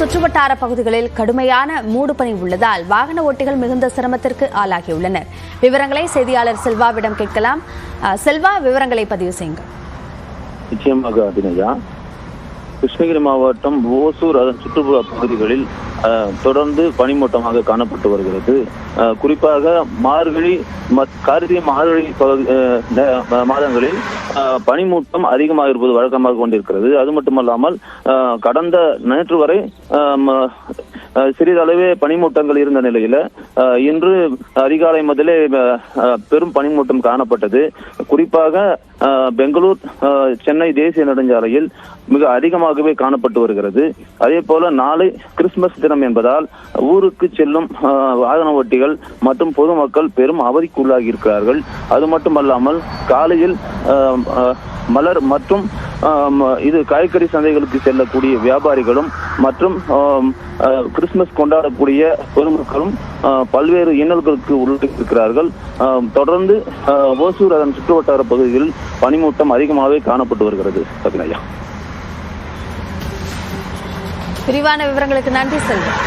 சுற்றுவட்டார பகுதிகளில் கடுமையான மூடுபனி உள்ளதால் வாகன ஓட்டிகள் மிகுந்த சிரமத்திற்கு ஆளாகியுள்ளனர். விவரங்களை செய்தியாளர் செல்வாவிடம் கேட்கலாம். செல்வா, விவரங்களை பதிவு செய்யுங்க. நிச்சயமாக அபிநயா. கிருஷ்ணகிரி மாவட்டம் ஓசூர் அதன் சுற்றுப்புற பகுதிகளில் தொடர்ந்து பனிமூட்டமாக காணப்பட்டு வருகிறது. குறிப்பாக மார்கழி கார்த்திகை மார்கழி மாதங்களில் பனிமூட்டம் அதிகமாக இருப்பது வழக்கமாக கொண்டிருக்கிறது. அது மட்டுமல்லாமல் கடந்த நேற்று வரை சிறிதளவே பனிமூட்டங்கள் இருந்த நிலையில இன்று அதிகாலை முதலே பெரும் பனிமூட்டம் காணப்பட்டது. குறிப்பாக பெங்களூர் சென்னை தேசிய நெடுஞ்சாலையில் மிக அதிகமாகவே காணப்பட்டு வருகிறது. அதே போல நாளை கிறிஸ்துமஸ் தினம் என்பதால் ஊருக்கு செல்லும் வாகன ஓட்டிகள் மற்றும் பொதுமக்கள் பெரும் அவதிக்குள்ளாகி இருக்கிறார்கள். அது மட்டுமல்லாமல் காலையில் மலர் மற்றும் இது காய்கறி சந்தைகளுக்கு செல்லக்கூடிய வியாபாரிகளும் மற்றும் கிறிஸ்துமஸ் கொண்டாடக்கூடிய பொதுமக்களும் பல்வேறு இன்னல்களுக்கு உள்ளிட்டிருக்கிறார்கள். தொடர்ந்து ஓசூர் அதன் சுற்றுவட்டார பகுதிகளில் பனிமூட்டம் அதிகமாகவே காணப்பட்டு வருகிறது. அபிநயா, விரிவான விவரங்களுக்கு நன்றி செல்வம்.